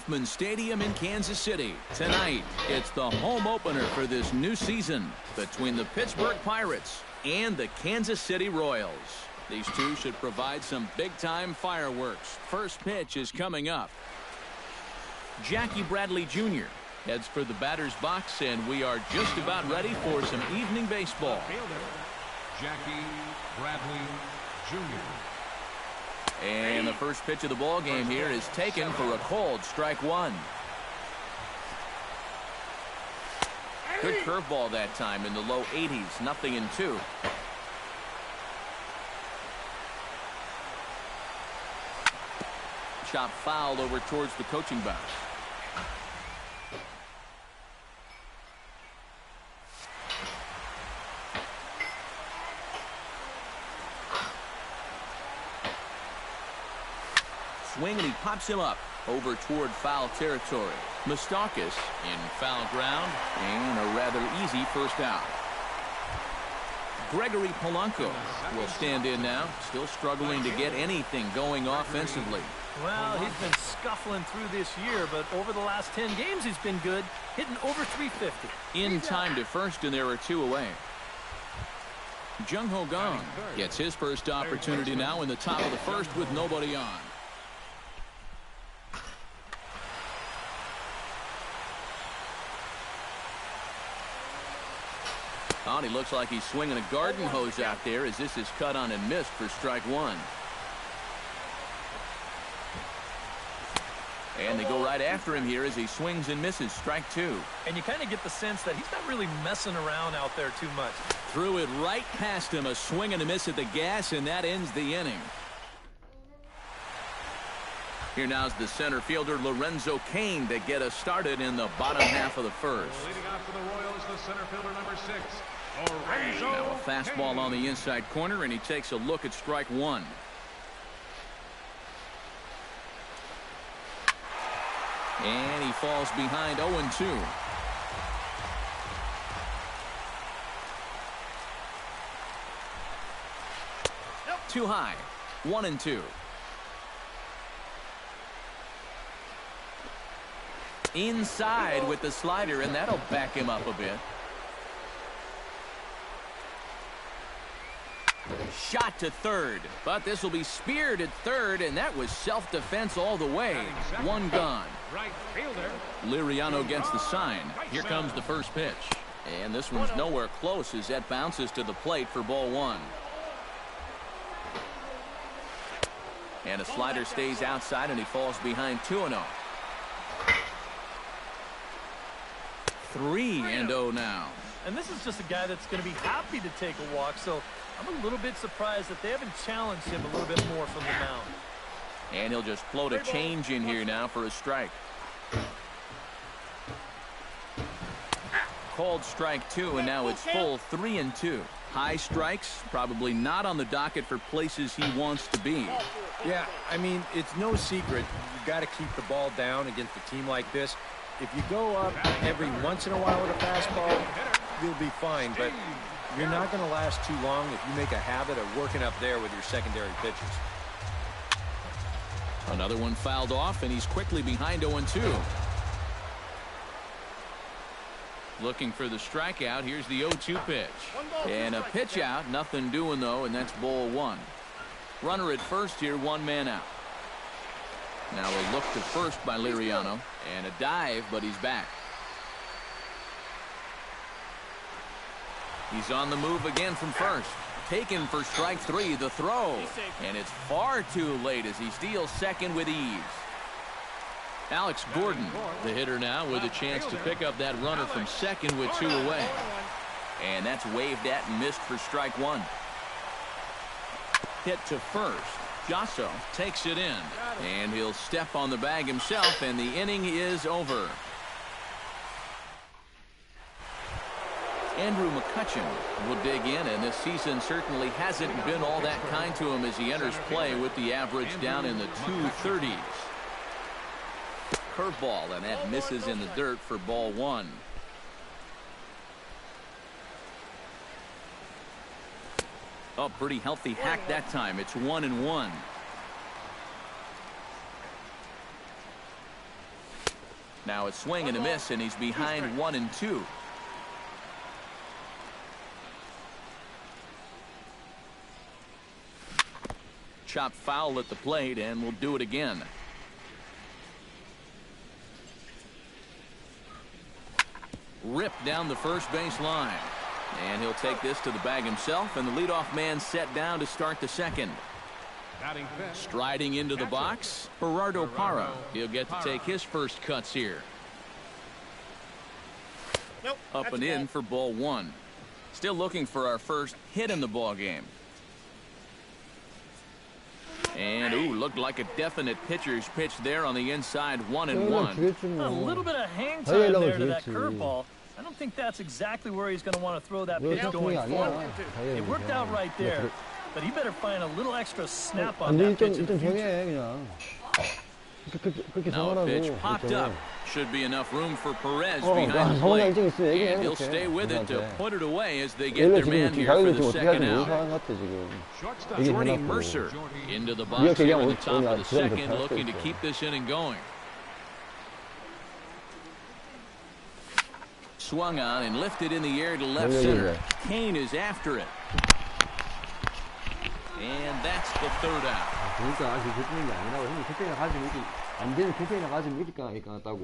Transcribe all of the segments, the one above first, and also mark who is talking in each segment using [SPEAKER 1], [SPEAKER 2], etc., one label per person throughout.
[SPEAKER 1] Kauffman Stadium in Kansas City. Tonight, it's the home opener for this new season between the Pittsburgh Pirates and the Kansas City Royals. These two should provide some big-time fireworks. First pitch is coming up. Jackie Bradley Jr. heads for the batter's box, and we are just about ready for some evening baseball.
[SPEAKER 2] Jackie Bradley Jr.
[SPEAKER 1] And the first pitch of the ball game here is taken for a cold strike one. Good curveball that time in the low 80s, 0-2. Chop foul over towards the coaching box. Swing, and he pops him up over toward foul territory. Moustakas in foul ground, and a rather easy first out. Gregory Polanco will stand in now, still struggling to get anything going offensively.
[SPEAKER 3] Well, he's been scuffling through this year, but over the last 10 games he's been good, hitting over 350.
[SPEAKER 1] In time to first, and there are two away. Jung Ho Gong gets his first opportunity now in the top of the first with nobody on. Oh, he looks like he's swinging a garden hose out there as this is cut on and missed for strike one. And they go right after him here as he swings and misses. Strike two.
[SPEAKER 3] And you kind of get the sense that he's not really messing around out there too much.
[SPEAKER 1] Threw it right past him. A swing and a miss at the gas, and that ends the inning. Here now's the center fielder Lorenzo Cain to get us started in the bottom half of the first.
[SPEAKER 2] Leading off for the Royals, the center fielder number 6, Lorenzo
[SPEAKER 1] Now a fastball
[SPEAKER 2] Cain.
[SPEAKER 1] on the inside corner, and he takes a look at strike one. And he falls behind 0-2. Too high. 1-2. Inside with the slider, and that'll back him up a bit. Shot to third, but this will be speared at third, and that was self-defense all the way. One gone.
[SPEAKER 2] Right fielder.
[SPEAKER 1] Liriano gets the sign. Here comes the first pitch. And this one's nowhere close as that bounces to the plate for ball one. And a slider stays outside, and he falls behind 2-0. 3-0 now.
[SPEAKER 3] And this is just a guy that's going to be happy to take a walk, so I'm a little bit surprised that they haven't challenged him a little bit more from the mound.
[SPEAKER 1] And he'll just float a change in here now for a strike. Called strike two, and now it's full 3-2. High strikes, probably not on the docket for places he wants to be.
[SPEAKER 4] Yeah, I mean, it's no secret. You got to keep the ball down against a team like this. If you go up every once in a while with a fastball, you'll be fine, but you're not going to last too long if you make a habit of working up there with your secondary pitches.
[SPEAKER 1] Another one fouled off, and he's quickly behind 0-2. Looking for the strikeout. Here's the 0-2 pitch. And a pitch out. Nothing doing, though, and that's ball one. Runner at first here, one man out. Now a look to first by Liriano. And a dive, but he's back. He's on the move again from first. Taken for strike three, the throw. And it's far too late as he steals second with ease. Alex Gordon, the hitter now, with a chance to pick up that runner from second with two away. And that's waved at and missed for strike one. Hit to first. Jasso takes it in. And he'll step on the bag himself, and the inning is over. Andrew McCutchen will dig in, and this season certainly hasn't been all that kind to him as he enters play with the average down in the 230s. Curveball, and that misses in the dirt for ball one. Oh, pretty healthy hack that time. It's 1-1. Now a swing and a miss, and he's behind 1-2. Chopped foul at the plate, and we'll do it again. Ripped down the first base line. And he'll take this to the bag himself, and the leadoff man set down to start the second. Striding into the box, Gerardo Parra. He'll get to take his first cuts here. Up and in for ball one. Still looking for our first hit in the ball game. And ooh, looked like a definite pitcher's pitch there on the inside. 1-1.
[SPEAKER 3] A little bit of hang time there to that curveball. I don't think that's exactly where he's going to want to throw that pitch going forward. It worked out right there, but he better find a little extra snap on that pitch in the future.
[SPEAKER 1] Now a pitch popped up. Should be enough room for Perez behind the plate. And he'll stay with it to put it away as they get their man here for the second out. Jordy Mercer into the box here at the top of the second, looking to keep this inning going. Swung on and lifted in the air to left center. Kane is after it. And that's the third out.
[SPEAKER 5] 그러니까 그 교통이 아니라고 형님 교통이나 가지면 이렇게 안 되는 교통이나 가지면 이렇게 까놨다고.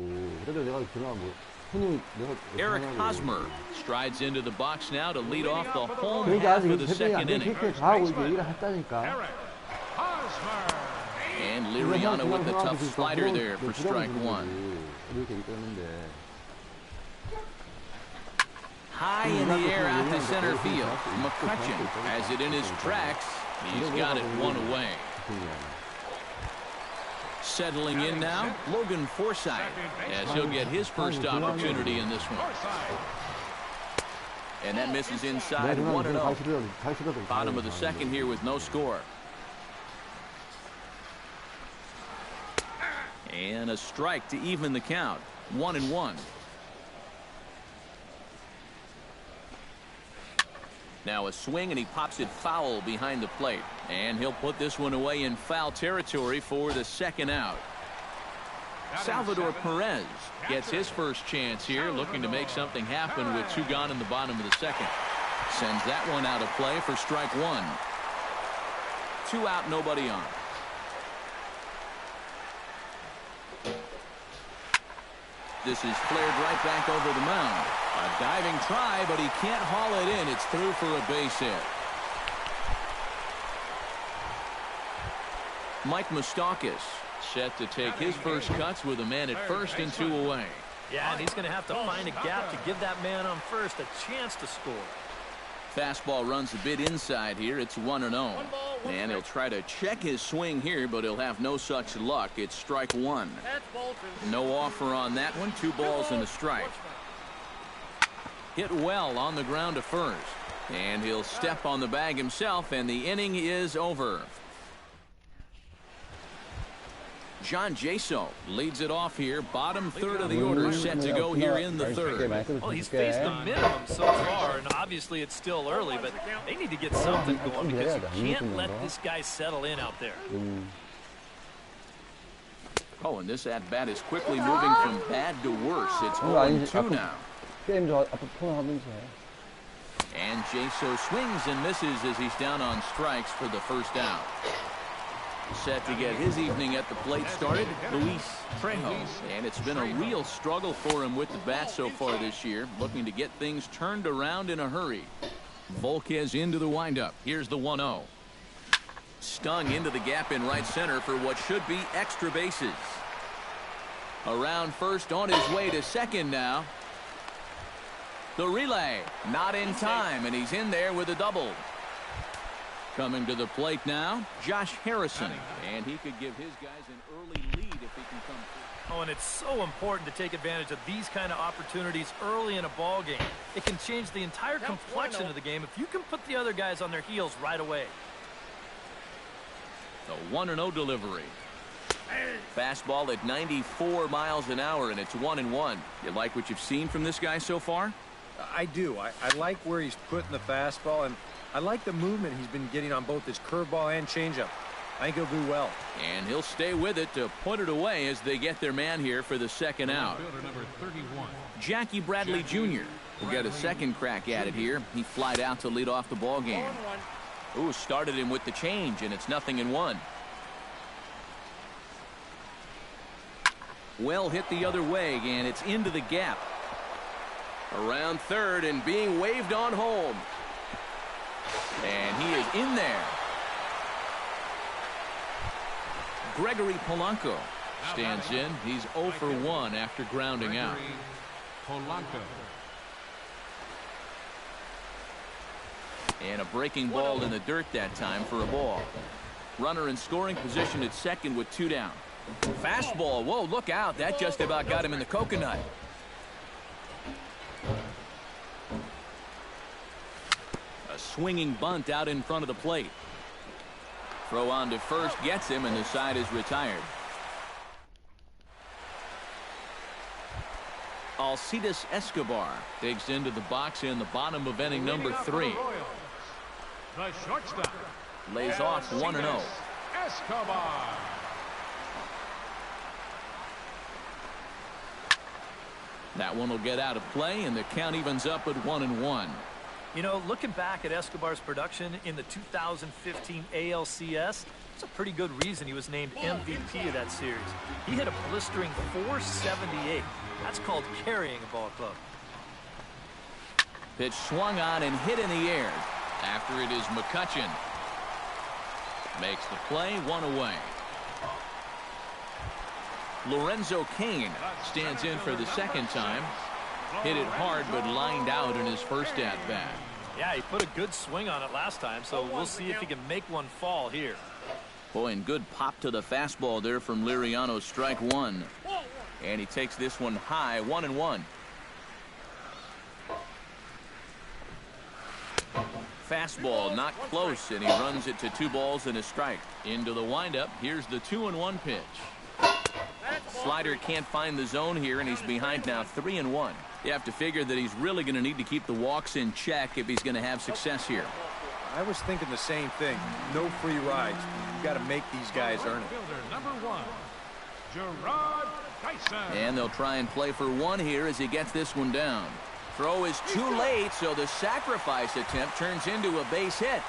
[SPEAKER 5] 그래도 내가 그나마 뭐 형님 내가
[SPEAKER 1] Eric Hosmer strides into the box now to lead off the home
[SPEAKER 5] 그러니까
[SPEAKER 1] half
[SPEAKER 5] 아직
[SPEAKER 1] of the
[SPEAKER 5] 교통이
[SPEAKER 1] second
[SPEAKER 5] 안 되는
[SPEAKER 1] inning.
[SPEAKER 5] 교통에 가고 이제 일을 했다니까.
[SPEAKER 1] And Liriano with the tough slider there for strike one.
[SPEAKER 5] 이렇게 있었는데.
[SPEAKER 1] High in the air out to center field. McCutcheon has it in his tracks. He's got it one away. Settling in now, Logan Forsythe, as he'll get his first opportunity in this one. And that misses inside 1-0. Bottom of the second here with no score. And a strike to even the count. 1-1. Now a swing, and he pops it foul behind the plate. And he'll put this one away in foul territory for the second out. Salvador Perez gets his first chance here, looking to make something happen with two gone in the bottom of the second. Sends that one out of play for strike one. 2 out, nobody on. This is flared right back over the mound. A diving try, but he can't haul it in. It's through for a base hit. Mike Moustakas set to take his first cuts with a man at first and 2 away.
[SPEAKER 3] Yeah, and he's going to have to find a gap to give that man on first a chance to score.
[SPEAKER 1] Fastball runs a bit inside here. It's 1-0. And he'll try to check his swing here, but he'll have no such luck. It's strike one. No offer on that one. 2 balls and a strike. Hit well on the ground to first. And he'll step on the bag himself, and the inning is over. John Jaso leads it off here. Bottom third of the order set to go here in the third.
[SPEAKER 3] Well, he's faced the minimum so far, and obviously it's still early, but they need to get something going because you can't let this guy settle in out there.
[SPEAKER 1] Oh, and this at-bat is quickly moving from bad to worse. It's 0-2 now. And Jaso swings and misses as he's down on strikes for the first out. Set to get his evening at the plate started, Luis Trejo. And it's been a real struggle for him with the bat so far this year, looking to get things turned around in a hurry. Volquez into the windup. Here's the 1-0. Stung into the gap in right center for what should be extra bases. Around first, on his way to second now. The relay, not in time, and he's in there with a double. Coming to the plate now, Josh Harrison. And he could give his guys an early lead if he can come through.
[SPEAKER 3] Oh, and it's so important to take advantage of these kind of opportunities early in a ball game. It can change the entire complexion of the game if you can put the other guys on their heels right away.
[SPEAKER 1] The 1-0 delivery. Fastball at 94 miles an hour, and it's 1-1. You like what you've seen from this guy so far?
[SPEAKER 4] I do. I like where he's putting the fastball, and I like the movement he's been getting on both his curveball and changeup. I think he'll do well.
[SPEAKER 1] And he'll stay with it to put it away as they get their man here for the second out.
[SPEAKER 2] Fielder number 31.
[SPEAKER 1] Jackie Bradley Jr. will get a second crack at it here. He flied out to lead off the ball game. Ooh, started him with the change, and it's 0-1. Well hit the other way, and it's into the gap. Around third and being waved on home. And he is in there. Gregory Polanco stands in. He's 0 for 1 after grounding out.
[SPEAKER 2] Polanco.
[SPEAKER 1] And a breaking ball in the dirt that time for a ball. Runner in scoring position at second with 2 down. Fastball. Whoa, look out. That just about got him in the coconut. A swinging bunt out in front of the plate. Throw on to first gets him, and the side is retired. Alcides Escobar digs into the box in the bottom of inning number 3.
[SPEAKER 2] The shortstop.
[SPEAKER 1] Lays off 1-0.
[SPEAKER 2] Escobar.
[SPEAKER 1] That one will get out of play, and the count evens up at 1-1.
[SPEAKER 3] You know, looking back at Escobar's production in the 2015 ALCS, it's a pretty good reason he was named MVP of that series. He hit a blistering .478. That's called carrying a ball club.
[SPEAKER 1] Pitch swung on and hit in the air. After it is McCutchen. Makes the play, 1 away. Lorenzo Cain stands in for the second time. Hit it hard, but lined out in his first at-bat.
[SPEAKER 3] Yeah, he put a good swing on it last time, so we'll see if he can make one fall here.
[SPEAKER 1] Boy, and good pop to the fastball there from Liriano, strike 1. And he takes this one high, 1-1. Fastball not close, and he runs it to 2 balls and a strike. Into the windup, here's the 2-1 pitch. Slider can't find the zone here, and he's behind now 3-1. You have to figure that he's really going to need to keep the walks in check if he's going to have success here.
[SPEAKER 4] I was thinking the same thing. No free rides. You've got to make these guys earn it.
[SPEAKER 2] Fielder number 1. Gerard Dyson.
[SPEAKER 1] And they'll try and play for 1 here as he gets this one down. Throw is too late, so the sacrifice attempt turns into a base hit.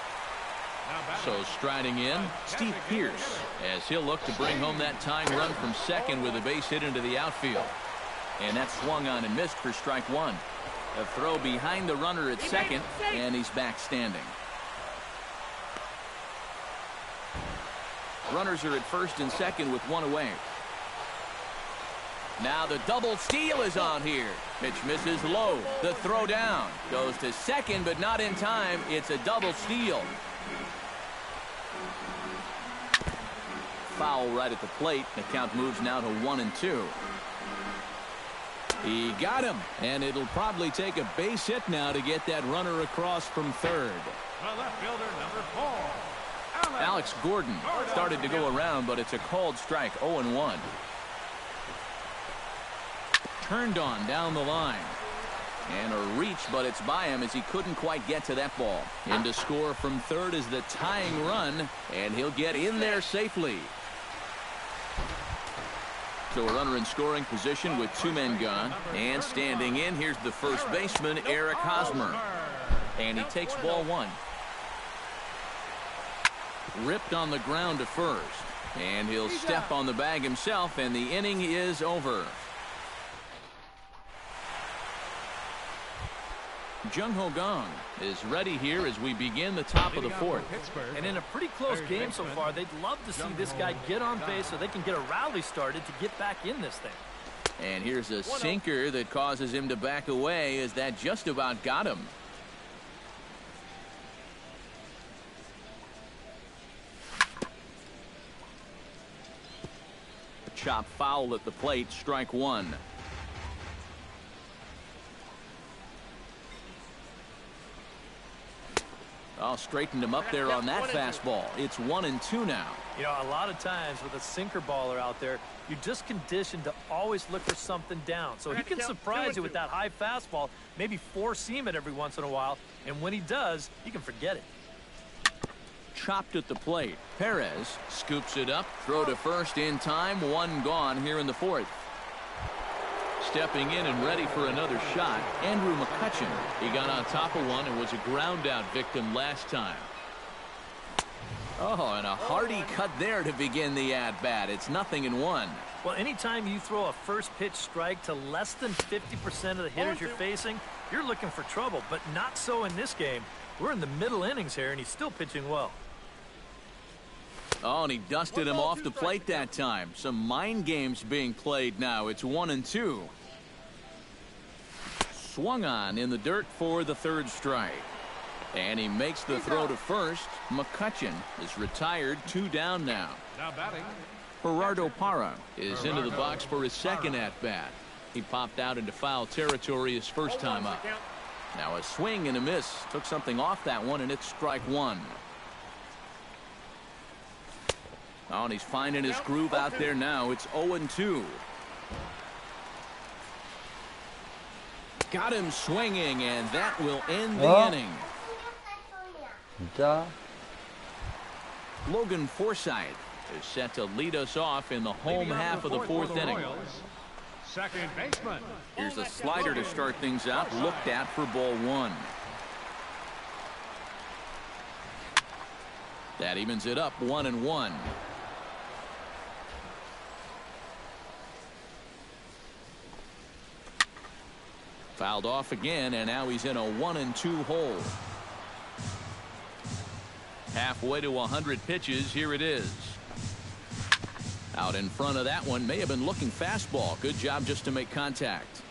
[SPEAKER 1] So striding in, Steve Pearce, as he'll look to bring home that tying run from second with a base hit into the outfield. And that's swung on and missed for strike 1. A throw behind the runner at second, and he's back standing. Runners are at first and second with 1 away. Now the double steal is on here. Pitch misses low. The throw down. Goes to second, but not in time. It's a double steal. Foul right at the plate. The count moves now to 1-2. He got him, and it'll probably take a base hit now to get that runner across from third.
[SPEAKER 2] The left fielder number 4.
[SPEAKER 1] Alex Gordon started to go around, but it's a called strike, 0-1. Turned on down the line. And a reach, but it's by him as he couldn't quite get to that ball. In to score from third is the tying run, and he'll get in there safely. So a runner in scoring position with 2 men gone. And standing in, here's the first baseman, Eric Hosmer. And he takes ball 1. Ripped on the ground to first. And he'll step on the bag himself, and the inning is over. Jung Ho Gong is ready here as we begin the top of the 4th.
[SPEAKER 3] And in a pretty close game so far, they'd love to see this guy get on base so they can get a rally started to get back in this thing.
[SPEAKER 1] And here's a sinker that causes him to back away as that just about got him. Chop foul at the plate, strike 1. Oh, straightened him up there on that fastball. It's 1-2 now.
[SPEAKER 3] You know, a lot of times with a sinker baller out there, you're just conditioned to always look for something down. So he can surprise you with that high fastball, maybe four-seam it every once in a while, and when he does, you can forget it.
[SPEAKER 1] chopped at the plate. Perez scoops it up. Throw to first in time. One gone here in the fourth. Stepping in and ready for another shot, Andrew McCutchen. He got on top of one and was a ground out victim last time. Oh, and a hearty cut there to begin the at-bat. It's 0-1.
[SPEAKER 3] Well, anytime you throw a first pitch strike to less than 50% of the hitters you're facing, you're looking for trouble, but not so in this game. We're in the middle innings here, and he's still pitching well.
[SPEAKER 1] Oh, and he dusted him off the plate that time. Some mind games being played now. It's 1-2. Swung on in the dirt for the third strike. And he makes the throw to first. McCutchen is retired, 2 down now.
[SPEAKER 2] Now batting,
[SPEAKER 1] Gerardo Parra is into the box for his second at-bat. He popped out into foul territory his first time up. Now a swing and a miss. Took something off that one, and it's strike one. Oh, and he's finding his groove out there now. It's 0-2. Got him swinging, and that will end the inning.
[SPEAKER 5] 진짜.
[SPEAKER 1] Logan Forsythe is set to lead us off in the home half of the fourth inning.
[SPEAKER 2] second baseman.
[SPEAKER 1] Here's a slider to start things out, looked at for ball one. That evens it up, 1-1. Fouled off again, and now he's in a 1-2 hole. Halfway to 100 pitches, here it is. Out in front of that one, may have been looking fastball. Good job just to make contact.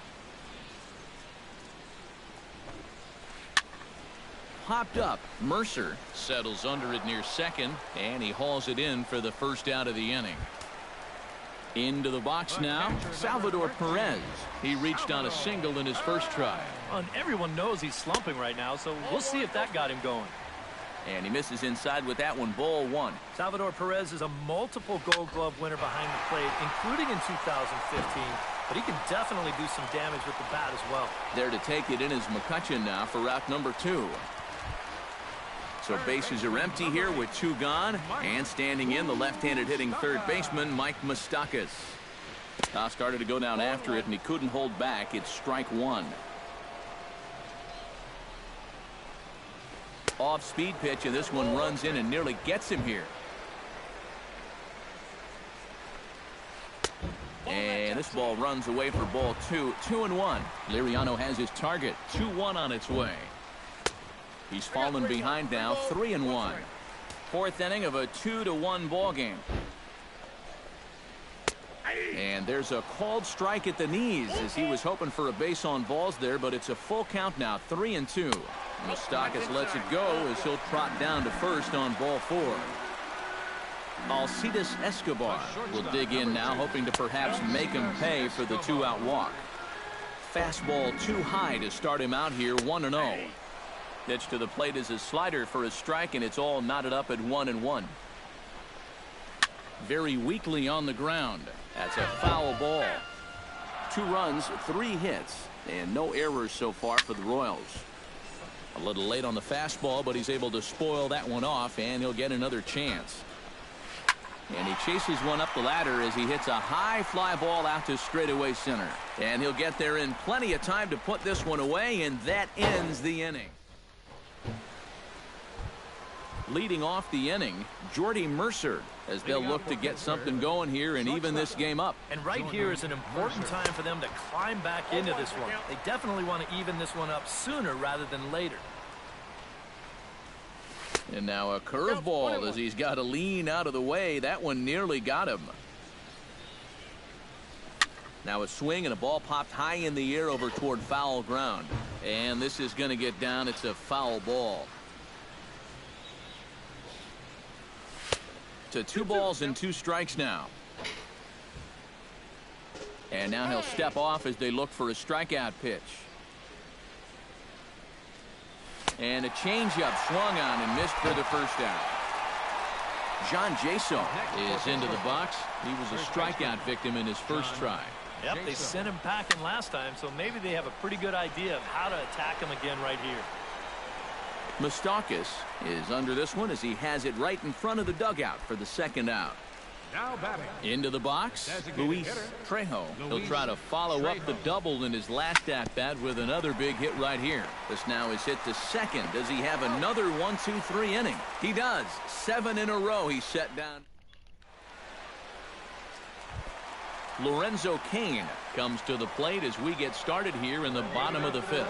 [SPEAKER 1] Popped up. Mercer settles under it near second, and he hauls it in for the first out of the inning. Into the box now, Salvador Perez. He reached on a single in his first try.
[SPEAKER 3] And everyone knows he's slumping right now, so we'll see if that got him going.
[SPEAKER 1] And he misses inside with that one, ball one.
[SPEAKER 3] Salvador Perez is a multiple Gold Glove winner behind the plate, including in 2015, but he can definitely do some damage with the bat as well.
[SPEAKER 1] There to take it in is McCutchen now for route number 2. So bases are empty here with 2 gone, and standing in the left-handed hitting third baseman Mike Moustakas. Started to go down after it, and he couldn't hold back. It's strike one. Off-speed pitch, and this one runs in and nearly gets him here. And this ball runs away for ball 2. 2-1. Liriano has his target. 2-1 on its way. He's fallen behind now, 3-1. Fourth inning of a 2-1 ball game. And there's a called strike at the knees as he was hoping for a base on balls there, but it's a full count now, 3-2. Moustakas lets it go as he'll trot down to first on ball 4. Alcides Escobar will dig in now, hoping to perhaps make him pay for the 2-out walk. Fastball too high to start him out here, 1-0. Pitch to the plate is a slider for a strike, and it's all knotted up at 1-1. Very weakly on the ground. That's a foul ball. 2 runs, 3 hits, and no errors so far for the Royals. A little late on the fastball, but he's able to spoil that one off, and he'll get another chance. And he chases one up the ladder as he hits a high fly ball out to straightaway center. And he'll get there in plenty of time to put this one away, and that ends the inning. Leading off the inning, Jordy Mercer, as they'll look to get something going here and even this game up.
[SPEAKER 3] And right here is an important time for them to climb back into this one. They definitely want to even this one up sooner rather than later.
[SPEAKER 1] And now a curveball as he's got to lean out of the way. That one nearly got him. Now a swing and a ball popped high in the air over toward foul ground. And this is going to get down. It's a foul ball. To 2 balls and 2 strikes now. And now he'll step off as they look for a strikeout pitch. And a changeup swung on and missed for the first out. John Jason is into the box. He was a strikeout victim in his first try.
[SPEAKER 3] Yep, they sent him packing last time, so maybe they have a pretty good idea of how to attack him again right here.
[SPEAKER 1] Mustakis is under this one as he has it right in front of the dugout for the second out.
[SPEAKER 2] Now batting.
[SPEAKER 1] Into the box, Luis Trejo. He'll try to follow up the double in his last at-bat with another big hit right here. This now is hit to second. Does he have another 1-2-3 inning? He does. 7 in a row he's set down. Lorenzo Cain comes to the plate as we get started here in the bottom of the 5th.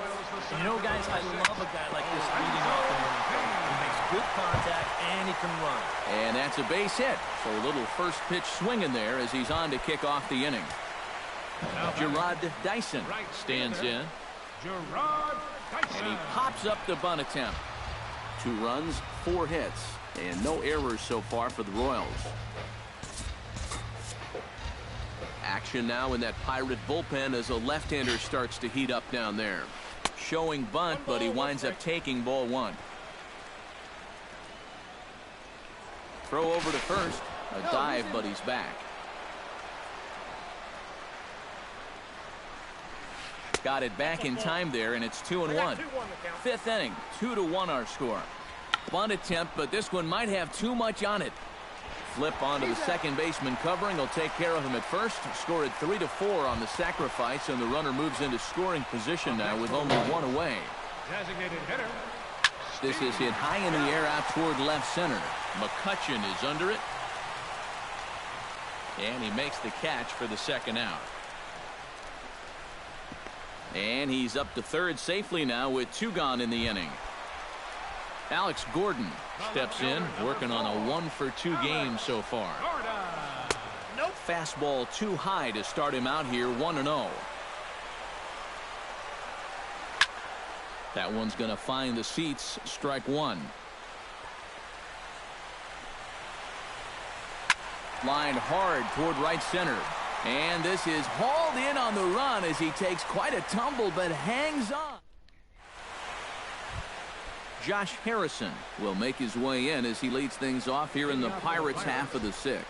[SPEAKER 3] You know, guys, I love a guy like this leading off the inning. He makes good contact and he can run.
[SPEAKER 1] And that's a base hit. So a little first pitch swinging there as he's on to kick off the inning. Gerard Dyson stands in.
[SPEAKER 2] Gerard Dyson.
[SPEAKER 1] And he pops up the bunt attempt. 2 runs, 4 hits, and no errors so far for the Royals. Action now in that Pirate bullpen as a left-hander starts to heat up down there. Showing bunt, but he winds up taking ball 1. Throw over to first. A dive, but he's back. Got it back in time there, and it's 2-1. 5th inning, 2-1 our score. Bunt attempt, but this one might have too much on it. Flip onto the second baseman covering. He'll take care of him at first. Scored 3-4 on the sacrifice, and the runner moves into scoring position now with only 1 away.
[SPEAKER 2] Designated hitter.
[SPEAKER 1] This is hit high in the air out toward left center. McCutcheon is under it. And he makes the catch for the second out. And he's up to third safely now with 2 gone in the inning. Alex Gordon steps in, working on a 1-for-2 game so far. Nope. Fastball too high to start him out here, 1-0. That one's going to find the seats, strike 1. Lined hard toward right center. And this is hauled in on the run as he takes quite a tumble but hangs on. Josh Harrison will make his way in as he leads things off here in the Pirates' half of the 6th.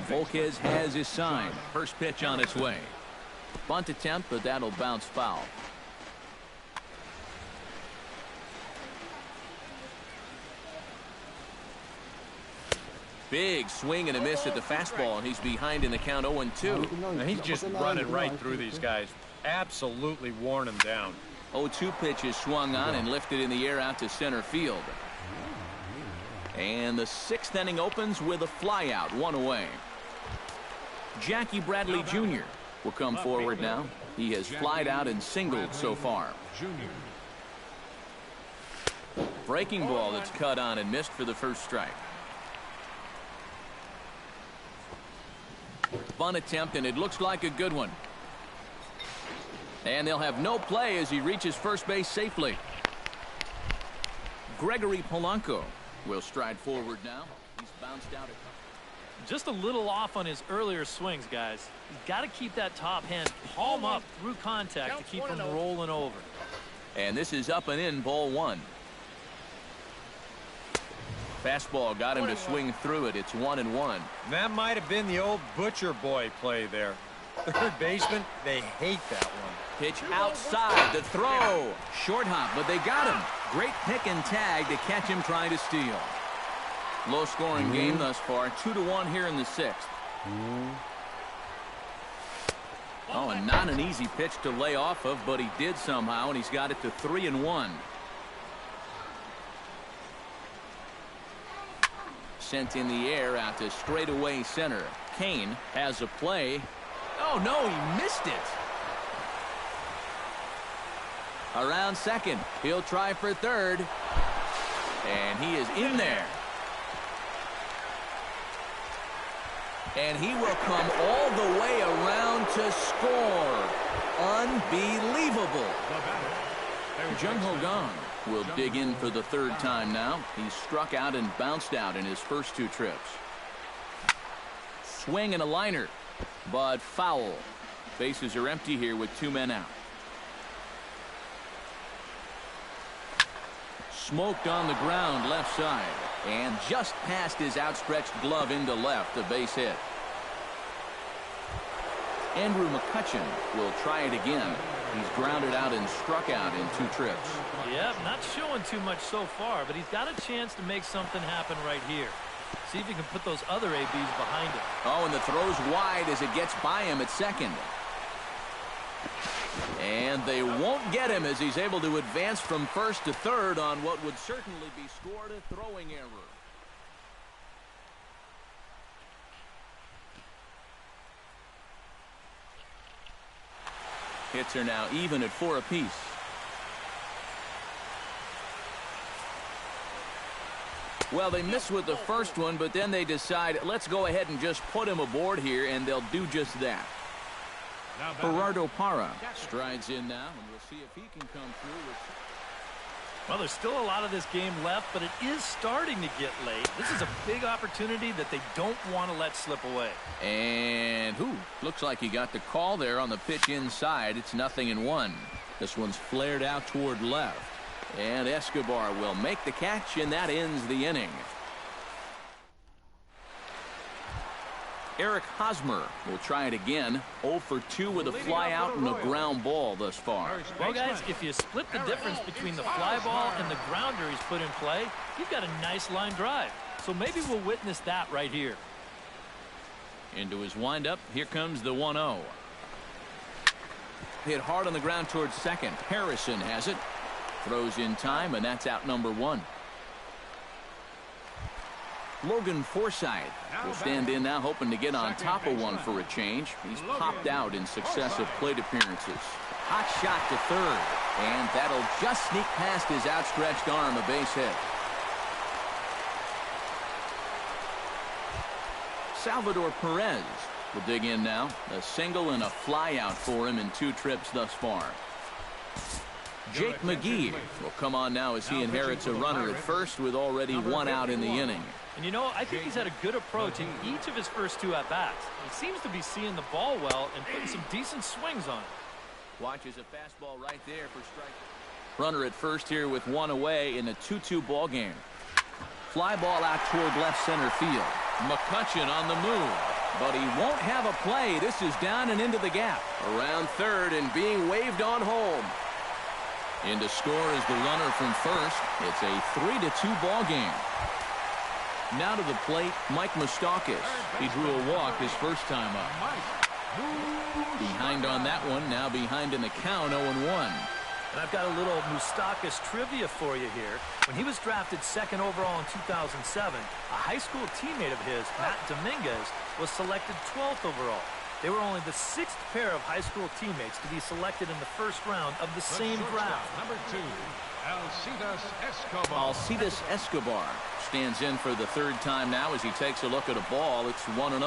[SPEAKER 1] Volquez has his sign. First pitch on its way. Bunt attempt, but that'll bounce foul. Big swing and a miss at the fastball, and he's behind in the count 0-2.
[SPEAKER 4] Now he's just running right through these guys. Absolutely worn them down.
[SPEAKER 1] 0-2 pitch is swung on and lifted in the air out to center field. And the 6th inning opens with a flyout, 1 away. Jackie Bradley Jr. will come forward now. He has flied out and singled so far. Breaking ball that's cut on and missed for the first strike. Bunt attempt, and it looks like a good one. And they'll have no play as he reaches first base safely. Gregory Polanco will stride forward now. He's bounced out.
[SPEAKER 3] Just a little off on his earlier swings, guys. He's got to keep that top hand palm up through contact to keep him rolling over.
[SPEAKER 1] And this is up and in, ball 1. Fastball got him to swing through it. It's 1-1.
[SPEAKER 4] That might have been the old butcher boy play there. Third baseman, they hate that one.
[SPEAKER 1] Pitch outside, the throw. Short hop, but they got him. Great pick and tag to catch him trying to steal. Low scoring game thus far, 2-1 here in the 6th. Oh, and not an easy pitch to lay off of, but he did somehow, and he's got it to 3-1. Sent in the air out to straightaway center. Kane has a play. Oh, no, he missed it. Around second. He'll try for third. And he is in there. And he will come all the way around to score. Unbelievable. Jung Ho Gong will dig in for the 3rd time now. He's struck out and bounced out in his first 2 trips. Swing and a liner, but foul. Bases are empty here with 2 men out. Smoked on the ground left side, and just past his outstretched glove into left, a base hit. Andrew McCutcheon will try it again. He's grounded out and struck out in 2 trips.
[SPEAKER 3] Yeah, not showing too much so far, but he's got a chance to make something happen right here. See if he can put those other ABs behind him.
[SPEAKER 1] Oh, and the throw's wide as it gets by him at second. And they won't get him as he's able to advance from first to third on what would certainly be scored a throwing error. Hits are now even at 4 apiece. Well, they miss with the first one, but then they decide, let's go ahead and just put him aboard here, and they'll do just that. Gerardo Parra strides in now, and we'll see if he can come through with...
[SPEAKER 3] Well, there's still a lot of this game left, but it is starting to get late. This is a big opportunity that they don't want to let slip away.
[SPEAKER 1] And looks like he got the call there on the pitch inside. It's 0-1. This one's flared out toward left. And Escobar will make the catch, and that ends the inning. Eric Hosmer will try it again. 0 for 2 with a fly out and a ground ball thus far.
[SPEAKER 3] Well, guys, if you split the difference between the fly ball and the grounder he's put in play, you've got a nice line drive. So maybe we'll witness that right here.
[SPEAKER 1] Into his windup. Here comes the 1-0. Hit hard on the ground towards second. Harrison has it. Throws in time, and that's out number 1. Logan Forsythe will stand in now, hoping to get on top of one for a change. He's popped out in successive plate appearances. Hot shot to third, and that'll just sneak past his outstretched arm, a base hit. Salvador Perez will dig in now. A single and a fly out for him in 2 trips thus far. Jake McGee will come on now as he inherits a runner at first with already 1 out in the inning.
[SPEAKER 3] And, you know, I think he's had a good approach in each of his first 2 at-bats. He seems to be seeing the ball well and putting some decent swings on it.
[SPEAKER 1] Watches a fastball right there for strike. Runner at first here with 1 away in a 2-2 ball game. Fly ball out toward left center field. McCutcheon on the move, but he won't have a play. This is down and into the gap. Around third and being waved on home. In to score is the runner from first. It's a 3-2 ball game. Now to the plate, Mike Moustakas. He drew a walk his first time up. Behind on that one, now behind in the count, 0-1.
[SPEAKER 3] And I've got a little Moustakas trivia for you here. When he was drafted 2nd overall in 2007, a high school teammate of his, Matt Dominguez, was selected 12th overall. They were only the 6th pair of high school teammates to be selected in the first round of the same draft.
[SPEAKER 2] Number 2, Alcides Escobar.
[SPEAKER 1] Alcides Escobar stands in for the 3rd time now as he takes a look at a ball. It's 1-0.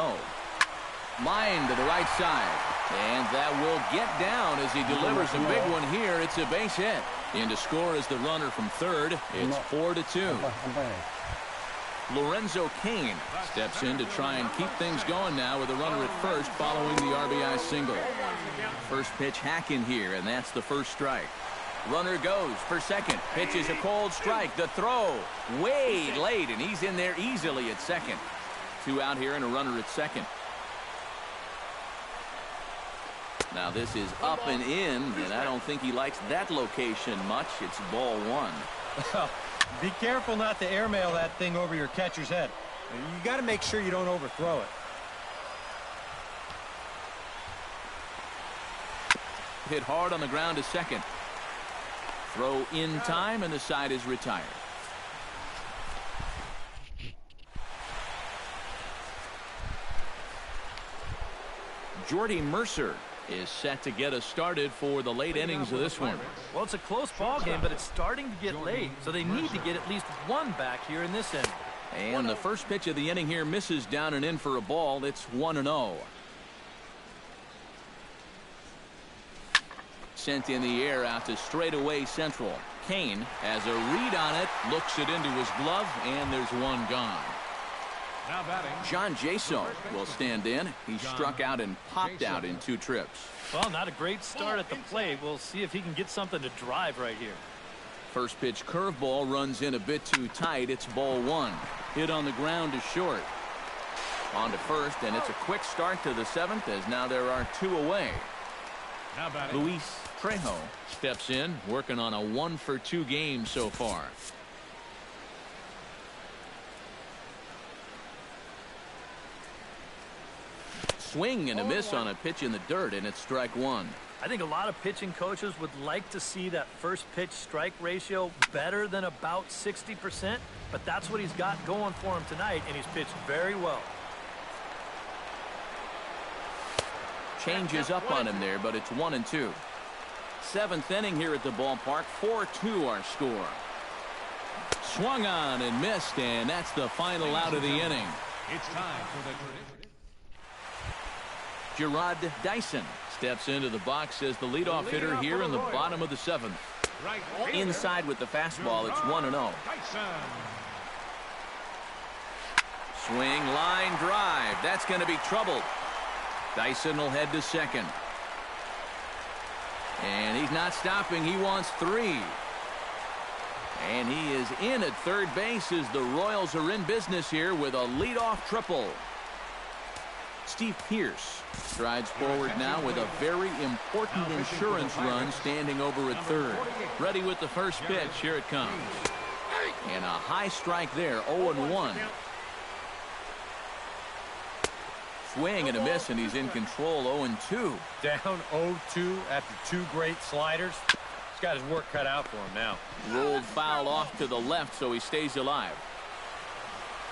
[SPEAKER 1] Line to the right side. And that will get down as he delivers a big one here. It's a base hit. In to score is the runner from third. It's 4-2. Lorenzo Cain steps in to try and keep things going now with a runner at first following the RBI single. First pitch hack in here, and that's the first strike. Runner goes for second. Pitches a cold strike. The throw way late, and he's in there easily at second. 2 out here and a runner at second. Now this is up and in, and I don't think he likes that location much. It's ball 1.
[SPEAKER 4] Be careful not to airmail that thing over your catcher's head. You got to make sure you don't overthrow it.
[SPEAKER 1] Hit hard on the ground to second. Throw in time, and the side is retired. Jordy Mercer is set to get us started for the late innings of this one.
[SPEAKER 3] Well, it's a close ball game, but it's starting to get late, so they need to get at least 1 back here in this inning.
[SPEAKER 1] And the first pitch of the inning here misses down and in for a ball. It's 1-0. Sent in the air out to straightaway central. Cain has a read on it, looks it into his glove, and there's 1 gone.
[SPEAKER 2] Now batting,
[SPEAKER 1] John Jason will stand in. He struck out and popped out in 2 trips.
[SPEAKER 3] Well, not a great start at the plate. We'll see if he can get something to drive right here.
[SPEAKER 1] First pitch curveball runs in a bit too tight. It's ball 1. Hit on the ground to short. On to first, and it's a quick start to the 7th as now there are 2 away. Luis Trejo steps in, working on a 1-for-2 game so far. Swing and a miss on a pitch in the dirt, and it's strike 1.
[SPEAKER 3] I think a lot of pitching coaches would like to see that first pitch strike ratio better than about 60%, but that's what he's got going for him tonight, and he's pitched very well.
[SPEAKER 1] Changes up on him there, but it's 1-2. 7th inning here at the ballpark. 4-2 our score. Swung on and missed, and that's the final out of the inning.
[SPEAKER 2] It's time for the
[SPEAKER 1] Gerard Dyson steps into the box as the leadoff hitter here in the bottom of the 7th. Inside with the fastball, it's 1-0. Swing, line drive. That's going to be troubled. Dyson will head to second. And he's not stopping. He wants 3. And he is in at third base as the Royals are in business here with a leadoff triple. Steve Pearce strides forward now with a very important insurance run standing over at third. Ready with the first pitch. Here it comes. And a high strike there, 0-1. Swing and a miss, and he's in control, 0-2.
[SPEAKER 4] Down 0-2 after 2 great sliders. He's got his work cut out for him now.
[SPEAKER 1] Rolled foul off to the left, so he stays alive.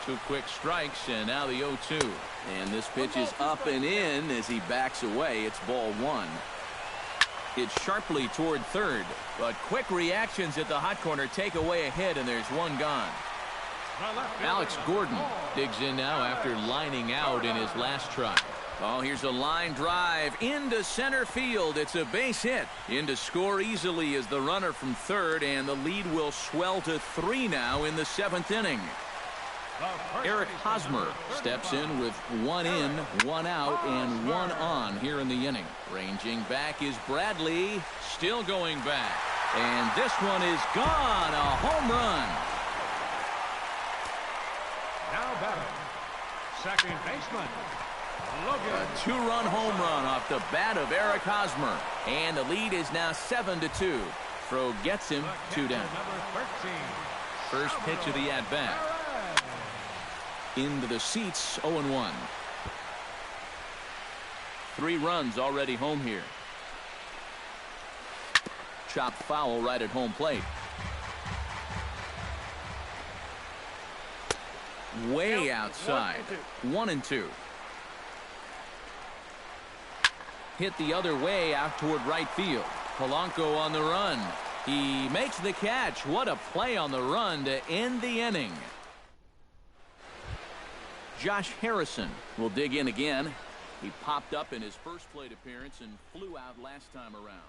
[SPEAKER 1] 2 quick strikes, and now the 0-2. And this pitch is up and in as he backs away. It's ball 1. It's sharply toward third, but quick reactions at the hot corner take away a hit, and there's 1 gone. Alex Gordon digs in now after lining out in his last try. Oh, here's a line drive into center field. It's a base hit. In to score easily is the runner from third, and the lead will swell to 3 now in the 7th inning. Eric Hosmer steps in with 1 in, 1 out, and 1 on here in the inning. Ranging back is Bradley, still going back. And this one is gone, a home run.
[SPEAKER 2] Now batting, second baseman, Logan.
[SPEAKER 1] A 2-run home run off the bat of Eric Hosmer. And the lead is now 7-2. Throw gets him 2 down. First pitch of the at-bat. Into the seats, 0-1. 3 runs already home here. Chopped foul right at home plate. Way outside. 1-2. Hit the other way out toward right field. Polanco on the run. He makes the catch. What a play on the run to end the inning. Josh Harrison will dig in again. He popped up in his first plate appearance and flew out last time around.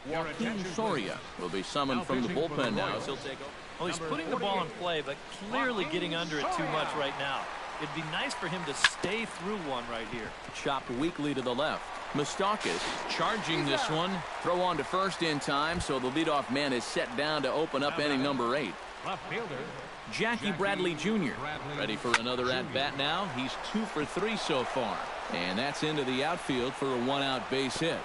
[SPEAKER 1] Joaquin Soria will be summoned from the bullpen now as he'll take over.
[SPEAKER 3] Well, he's putting the ball in play, but clearly getting under it too much right now. It'd be nice for him to stay through one right here.
[SPEAKER 1] Chopped weakly to the left. Mustakis charging this one. Throw on to first in time, so the leadoff man is set down to open up inning number 8.
[SPEAKER 2] Left fielder,
[SPEAKER 1] Jackie Bradley Jr. ready for another at-bat now. He's 2 for 3 so far. And that's into the outfield for a 1-out base hit.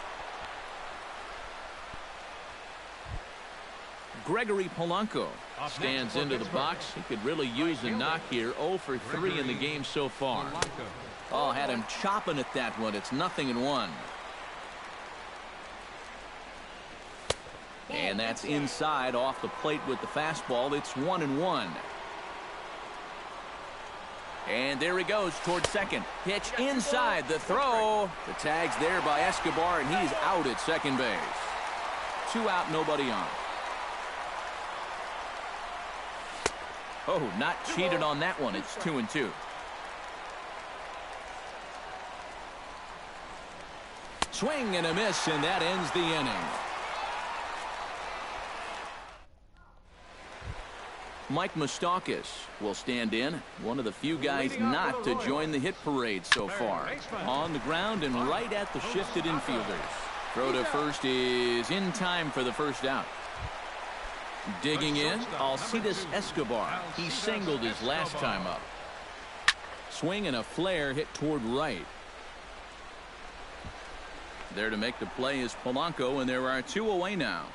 [SPEAKER 1] Gregory Polanco stands into the box. He could really use a knock here. 0 for 3 in the game so far. Oh, had him chopping at that one. It's 0-1. And that's inside off the plate with the fastball. It's 1-1. And there he goes toward second. Pitch inside the throw. The tag's there by Escobar, and he's out at second base. 2 out, nobody on. Oh, not cheated on that one. It's 2-2. Swing and a miss, and that ends the inning. Mike Mustakis will stand in. One of the few guys not to join the hit parade so far. On the ground and right at the shifted infielders. Throw to first is in time for the first out. Digging in, Alcides Escobar. He singled his last time up. Swing and a flare hit toward right. There to make the play is Polanco, and there are 2 away now.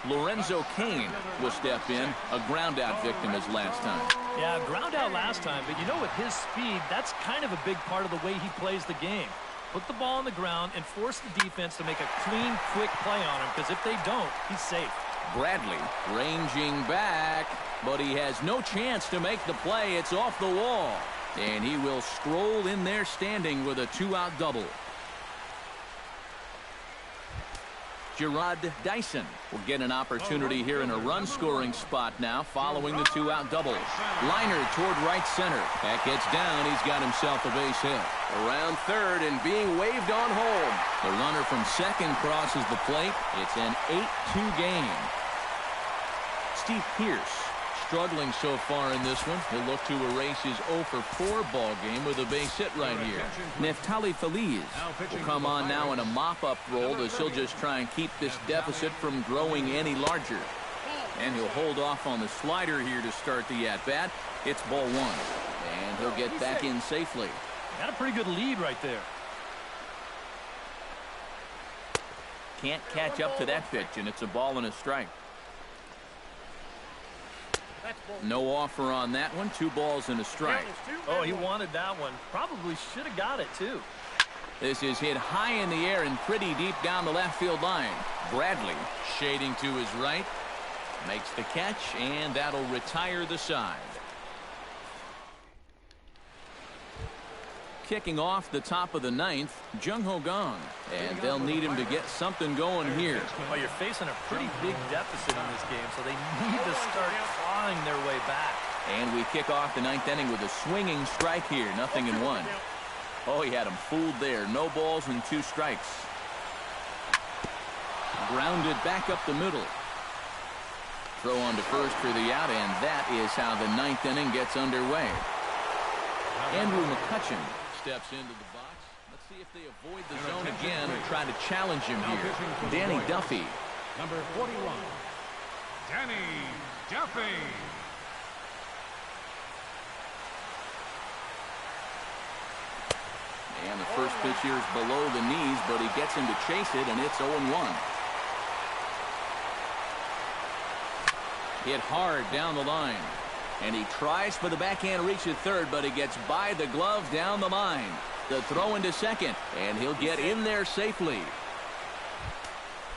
[SPEAKER 1] Lorenzo Cain will step in. A ground out victim his last time.
[SPEAKER 3] Yeah, ground out last time, but you know, with his speed, that's kind of a big part of the way he plays the game. Put the ball on the ground and force the defense to make a clean, quick play on him, because if they don't, he's safe.
[SPEAKER 1] Bradley ranging back, but he has no chance to make the play. It's off the wall, and he will stroll in there standing with a 2-out double. Gerard Dyson will get an opportunity here in a run-scoring spot now following the 2-out double. Liner toward right center. That gets down. He's got himself a base hit. Around third and being waved on home. The runner from second crosses the plate. It's an 8-2 game. Steve Pearce struggling so far in this one. He'll look to erase his 0-for-4 ball game with a base hit right here. Neftali Feliz will come on now in a mop-up role as he'll just try and keep this deficit from growing any larger. And he'll hold off on the slider here to start the at-bat. It's ball 1. And he'll get back in safely.
[SPEAKER 3] Got a pretty good lead right there.
[SPEAKER 1] Can't catch up to that pitch, and it's a ball and a strike. No offer on that one. 2 balls and a strike.
[SPEAKER 3] Oh, he wanted that one. Probably should have got it, too.
[SPEAKER 1] This is hit high in the air and pretty deep down the left field line. Bradley shading to his right. Makes the catch, and that'll retire the side. Kicking off the top of the 9th, Jung Ho Gong. And they'll need him to get something going here.
[SPEAKER 3] Well, you're facing a pretty big deficit in this game, so they need to start clawing their way back.
[SPEAKER 1] And we kick off the 9th inning with a swinging strike here. 0-1. Oh, he had him fooled there. No balls and 2 strikes. Grounded back up the middle. Throw on to first for the out, and that is how the 9th inning gets underway. Andrew McCutchen steps into the box. Let's see if they avoid the zone again or try to challenge him here. Danny Duffy.
[SPEAKER 2] Number 41, Danny Duffy.
[SPEAKER 1] And the first pitch here is below the knees, but he gets him to chase it, and it's 0-1. Hit hard down the line. And he tries for the backhand reach at third, but he gets by the glove down the line. The throw into second, and he'll get in there safely.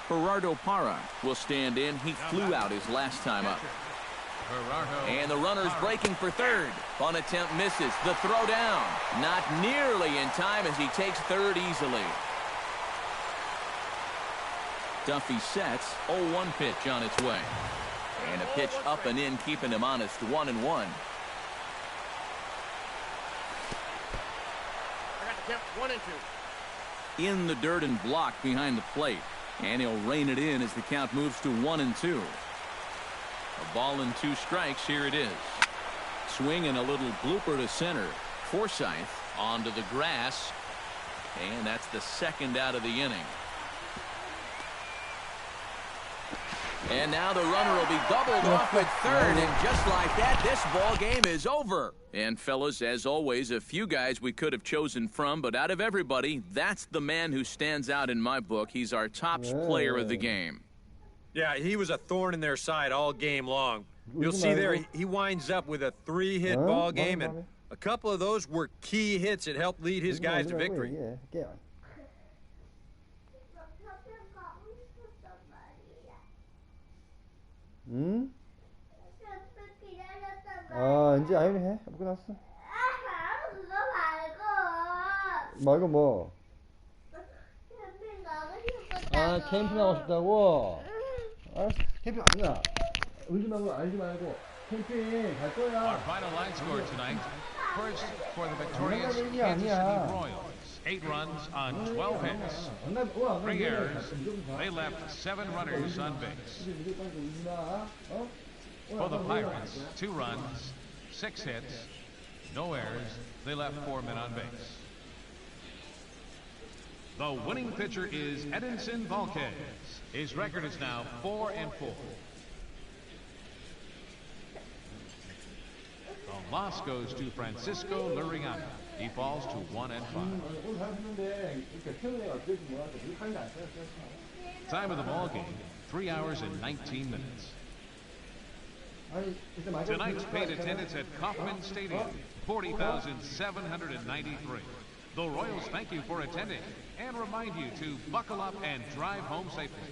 [SPEAKER 1] Gerardo Parra will stand in. He flew out his last time up. And the runner's breaking for third. Bunt attempt misses. The throw down. Not nearly in time as he takes third easily. Duffy sets. 0-1 pitch on its way. And a pitch up and in, keeping him honest. 1-1.
[SPEAKER 6] I got the count 1-2.
[SPEAKER 1] In the dirt and blocked behind the plate. And he'll rein it in as the count moves to 1-2. A ball and 2 strikes. Here it is. Swing and a little blooper to center. Forsythe onto the grass. And that's the 2nd out of the inning. And now the runner will be doubled off at third, and just like that, this ball game is over. And fellas, as always, a few guys we could have chosen from, but out of everybody, that's the man who stands out in my book. He's our top player of the game.
[SPEAKER 4] Yeah, he was a thorn in their side all game long. You'll see there, he winds up with a 3-hit ball game, and a couple of those were key hits that helped lead his guys to victory.
[SPEAKER 5] 응? 아, 이제 아윤이 해. 먹고 났어.
[SPEAKER 6] 그거 말고.
[SPEAKER 5] 말고 뭐?
[SPEAKER 6] 캠핑 가고 싶었다고.
[SPEAKER 5] 아, 캠핑 가고 싶다고? 알았어. 캠핑 아니야. 울지 말고, 알지 말고. 캠핑 갈 거야.
[SPEAKER 2] Our final line score tonight. First for the victorious Kansas City Royals. 8 runs on 12 hits. 3 errors. They left 7 runners on base. For the Pirates, 2 runs, 6 hits, no errors. They left 4 men on base. The winning pitcher is Edinson Volquez. His record is now 4-4. Loss goes to Francisco Luriano. He falls to 1 and 5. Time of the ball game, 3 hours and 19 minutes. Tonight's paid attendance at Kauffman Stadium, 40,793. The Royals thank you for attending and remind you to buckle up and drive home safely.